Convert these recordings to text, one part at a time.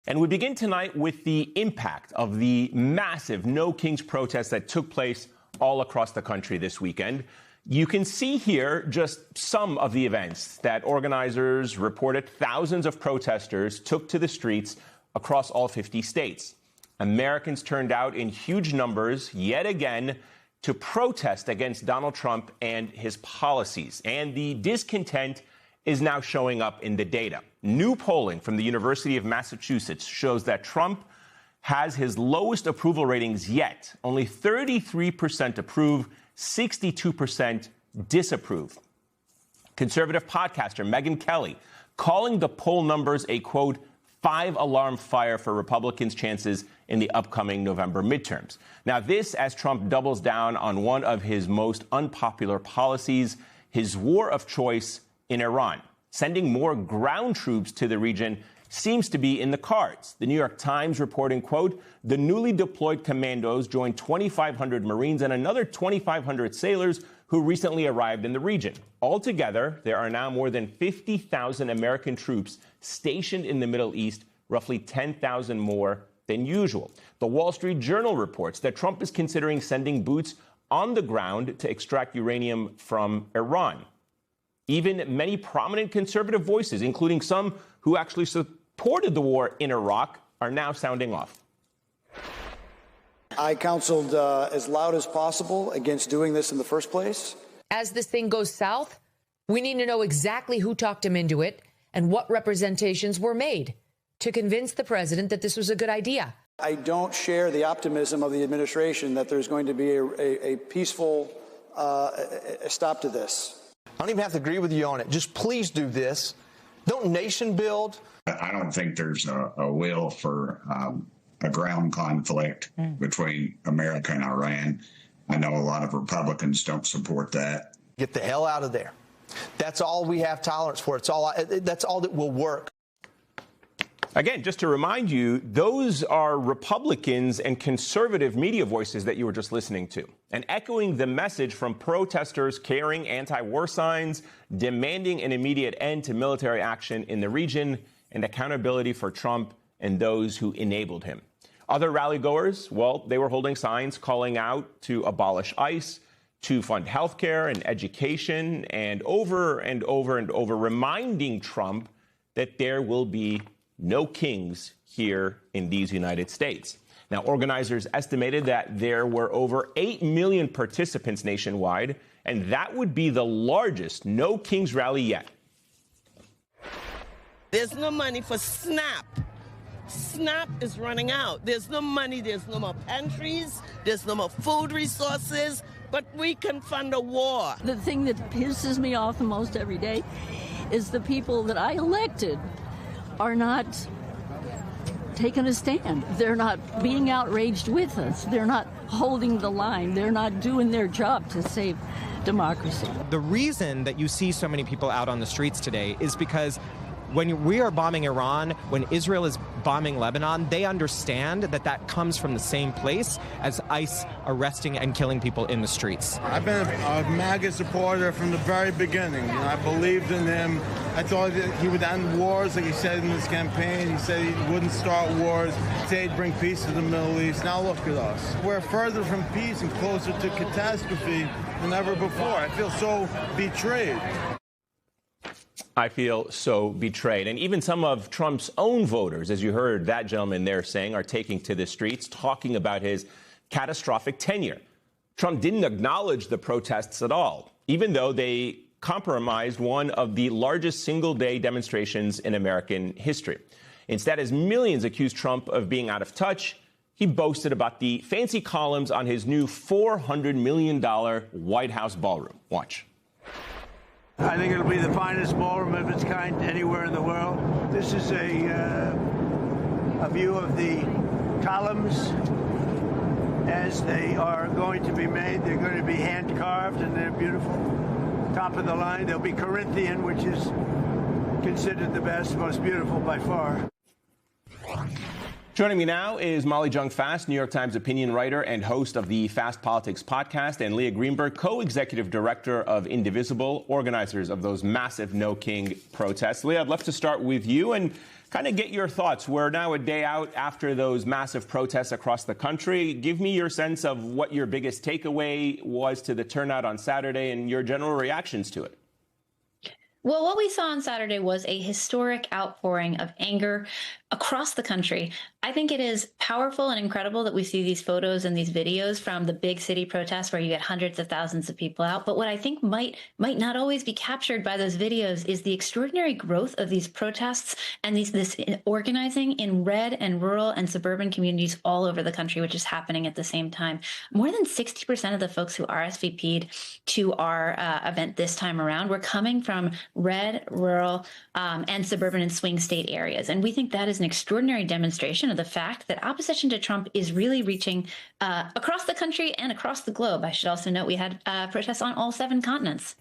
And we begin tonight with the impact of the massive No Kings protests that took place all across the country this weekend. You can see here just some of the events that organizers reported thousands of protesters took to the streets across all 50 states. Americans turned out in huge numbers yet again to protest against Donald Trump and his policies. And the discontent is now showing up in the data. New polling from the University of Massachusetts shows that Trump has his lowest approval ratings yet. Only 33% approve, 62% disapprove. Conservative podcaster Megyn Kelly calling the poll numbers a, quote, 5-alarm fire for Republicans' chances in the upcoming November midterms. Now, this as Trump doubles down on one of his most unpopular policies, his war of choice in Iran. Sending more ground troops to the region seems to be in the cards. The New York Times reporting, quote, the newly deployed commandos joined 2,500 Marines and another 2,500 sailors who recently arrived in the region. Altogether, there are now more than 50,000 American troops stationed in the Middle East, roughly 10,000 more than usual. The Wall Street Journal reports that Trump is considering sending boots on the ground to extract uranium from Iran. Even many prominent conservative voices, including some who actually supported the war in Iraq, are now sounding off. I counseled as loud as possible against doing this in the first place. As this thing goes south, we need to know exactly who talked him into it and what representations were made to convince the president that this was a good idea. I don't share the optimism of the administration that there's going to be a peaceful stop to this. I don't even have to agree with you on it. Just please do this. Don't nation build. I don't think there's a will for a ground conflict between America and Iran. I know a lot of Republicans don't support that. Get the hell out of there. That's all we have tolerance for. That's all that will work. Again, just to remind you, those are Republicans and conservative media voices that you were just listening to, and echoing the message from protesters carrying anti-war signs, demanding an immediate end to military action in the region and accountability for Trump and those who enabled him. Other rally-goers, well, they were holding signs calling out to abolish ICE, to fund health care and education, and over reminding Trump that there will be no kings here in these United States. Now, organizers estimated that there were over 8 million participants nationwide, and that would be the largest No Kings rally yet. There's no money for SNAP. SNAP is running out. There's no money. There's no more pantries. There's no more food resources. But we can fund a war. The thing that pisses me off the most every day is the people that I elected are not taking a stand. They're not being outraged with us. They're not holding the line. They're not doing their job to save democracy. The reason that you see so many people out on the streets today is because when we are bombing Iran, when Israel is bombing Lebanon, they understand that that comes from the same place as ICE arresting and killing people in the streets. I've been a MAGA supporter from the very beginning. I believed in him. I thought that he would end wars, like he said in his campaign. He said he wouldn't start wars. He said he'd bring peace to the Middle East. Now look at us. We're further from peace and closer to catastrophe than ever before. I feel so betrayed. I feel so betrayed. And even some of Trump's own voters, as you heard that gentleman there saying, are taking to the streets, talking about his catastrophic tenure. Trump didn't acknowledge the protests at all, even though they compromised one of the largest single-day demonstrations in American history. Instead, as millions accused Trump of being out of touch, he boasted about the fancy columns on his new $400 million White House ballroom. Watch. I think it'll be the finest ballroom of its kind anywhere in the world. This is a view of the columns as they are going to be made. They're going to be hand-carved, and they're beautiful. Top of the line, they'll be Corinthian, which is considered the best, most beautiful by far. Joining me now is Molly Jong-Fast, New York Times opinion writer and host of the Fast Politics podcast, and Leah Greenberg, co-executive director of Indivisible, organizers of those massive No King protests. Leah, I'd love to start with you and kind of get your thoughts. We're now a day out after those massive protests across the country. Give me your sense of what your biggest takeaway was to the turnout on Saturday and your general reactions to it. Well, what we saw on Saturday was a historic outpouring of anger across the country. I think it is powerful and incredible that we see these photos and these videos from the big city protests where you get hundreds of thousands of people out. But what I think might not always be captured by those videos is the extraordinary growth of these protests and this organizing in red and rural and suburban communities all over the country, which is happening at the same time. More than 60% of the folks who RSVP'd to our event this time around were coming from red, rural, and suburban and swing state areas. And we think that is an extraordinary demonstration of the fact that opposition to Trump is really reaching across the country and across the globe. I should also note we had protests on all 7 continents.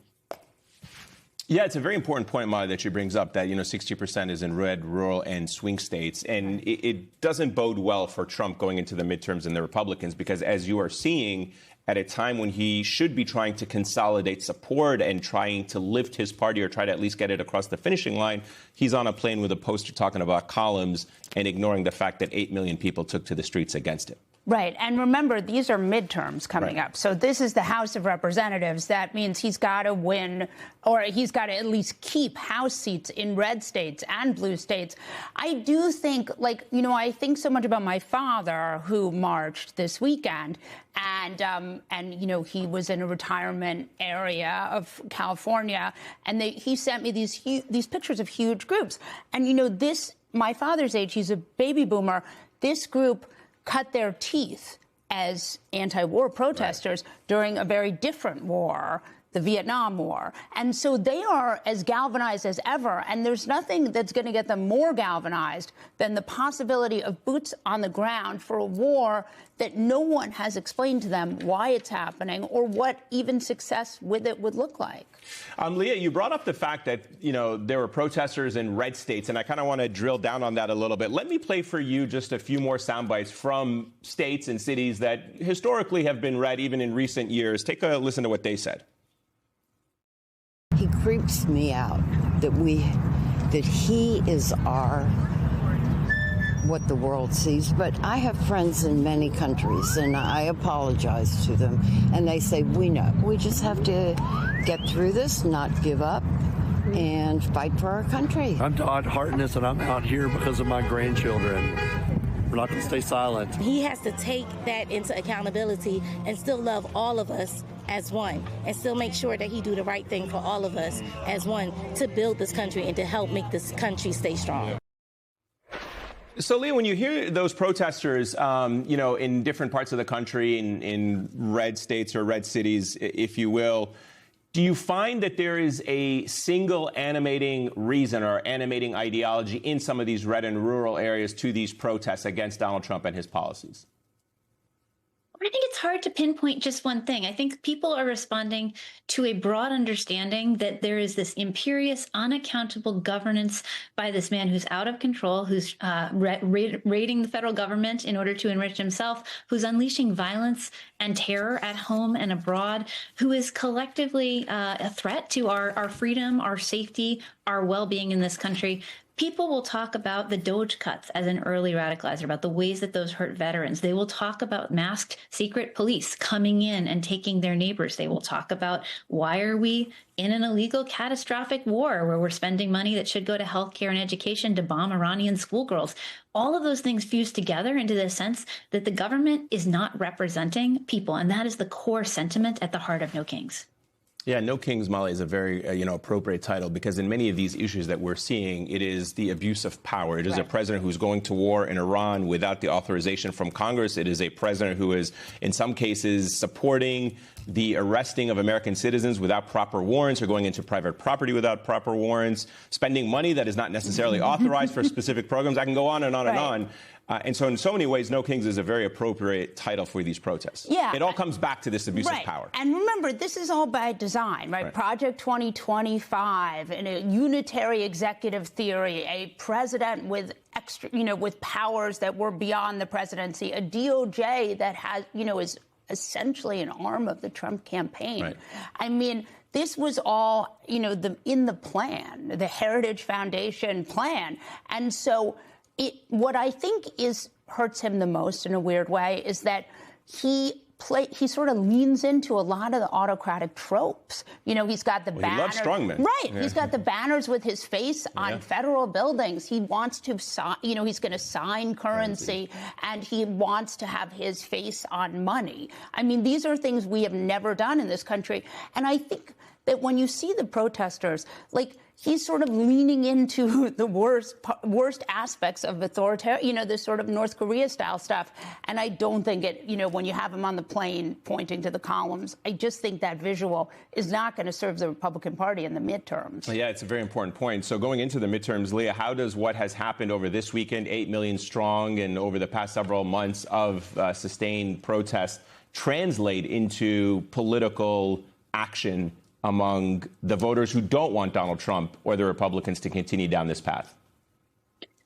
Yeah, it's a very important point, Molly, that she brings up that, 60% is in red, rural, and swing states. And it doesn't bode well for Trump going into the midterms and the Republicans, because as you are seeing, at a time when he should be trying to consolidate support and trying to lift his party or try to at least get it across the finishing line, he's on a plane with a poster talking about columns and ignoring the fact that 8 million people took to the streets against him. Right. And remember, these are midterms coming up. So this is the House of Representatives. That means he's got to win, or he's got to at least keep House seats in red states and blue states. I do think, I think so much about my father, who marched this weekend. And he was in a retirement area of California. And he sent me these pictures of huge groups. And, my father's age, he's a baby boomer. This group cut their teeth as anti-war protesters during a very different war, the Vietnam War. And so they are as galvanized as ever. And there's nothing that's going to get them more galvanized than the possibility of boots on the ground for a war that no one has explained to them why it's happening or what even success with it would look like. Leah, you brought up the fact that, there were protesters in red states, and I kind of want to drill down on that a little bit. Let me play for you just a few more sound bites from states and cities that historically have been red, even in recent years. Take a listen to what they said. He creeps me out that he is what the world sees. But I have friends in many countries, and I apologize to them. And they say, we know. We just have to get through this, not give up, and fight for our country. I'm Todd Hartness, and I'm out here because of my grandchildren. We're not going to stay silent. He has to take that into accountability and still love all of us as one, and still make sure that he do the right thing for all of us as one to build this country and to help make this country stay strong. So, Leah, when you hear those protesters, in different parts of the country, in red states or red cities, if you will, do you find that there is a single animating reason or animating ideology in some of these red and rural areas to these protests against Donald Trump and his policies? I think it's hard to pinpoint just one thing. I think people are responding to a broad understanding that there is this imperious, unaccountable governance by this man who's out of control, who's raiding the federal government in order to enrich himself, who's unleashing violence and terror at home and abroad, who is collectively a threat to our freedom, our safety, our well-being in this country. People will talk about the DOJ cuts as an early radicalizer, about the ways that those hurt veterans. They will talk about masked secret police coming in and taking their neighbors. They will talk about why are we in an illegal catastrophic war where we're spending money that should go to healthcare and education to bomb Iranian schoolgirls. All of those things fuse together into the sense that the government is not representing people. And that is the core sentiment at the heart of No Kings. Yeah, No Kings, Molly, is a very, appropriate title, because in many of these issues that we're seeing, it is the abuse of power. It is a president who's going to war in Iran without the authorization from Congress. It is a president who is, in some cases, supporting the arresting of American citizens without proper warrants or going into private property without proper warrants, spending money that is not necessarily authorized for specific programs. I can go on and on and on. And so in so many ways, No Kings is a very appropriate title for these protests. Yeah. It all comes back to this abuse of power. And remember, this is all by design, right? Project 2025, and a unitary executive theory, a president with extra, with powers that were beyond the presidency, a DOJ that has, is essentially an arm of the Trump campaign. I mean, this was all, in the plan, the Heritage Foundation plan. And so what I think hurts him the most in a weird way is that he sort of leans into a lot of the autocratic tropes. He's got the banners. He loves strongmen. Right. Yeah. He's got the banners with his face on federal buildings. He wants to sign, he's going to sign currency, and he wants to have his face on money. I mean, these are things we have never done in this country. And I think that when you see the protesters, he's sort of leaning into the worst aspects of authoritarian, this sort of North Korea style stuff. And I don't think when you have him on the plane pointing to the columns, I just think that visual is not going to serve the Republican Party in the midterms. Yeah, it's a very important point. So going into the midterms, Leah, how does what has happened over this weekend, 8 million strong, and over the past several months of sustained protest translate into political action among the voters who don't want Donald Trump or the Republicans to continue down this path?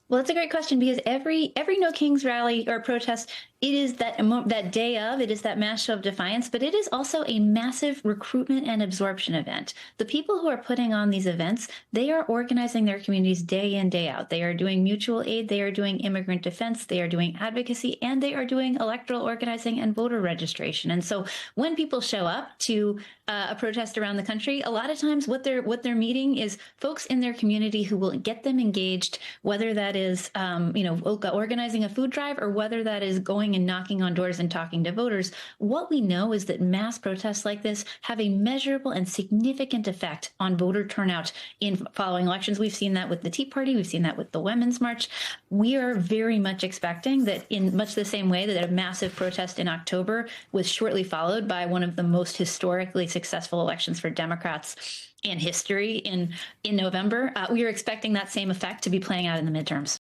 Well, that's a great question, because every No Kings rally or protest, it is that day of, it is that mass show of defiance, but it is also a massive recruitment and absorption event. The people who are putting on these events, they are organizing their communities day in, day out. They are doing mutual aid, they are doing immigrant defense, they are doing advocacy, and they are doing electoral organizing and voter registration. And so when people show up to a protest around the country, a lot of times what they're meeting is folks in their community who will get them engaged, whether that is organizing a food drive or whether that is going and knocking on doors and talking to voters. What we know is that mass protests like this have a measurable and significant effect on voter turnout in following elections. We've seen that with the Tea Party. We've seen that with the Women's March. We are very much expecting that, in much the same way that a massive protest in October was shortly followed by one of the most historically successful elections for Democrats in history in November, we are expecting that same effect to be playing out in the midterms.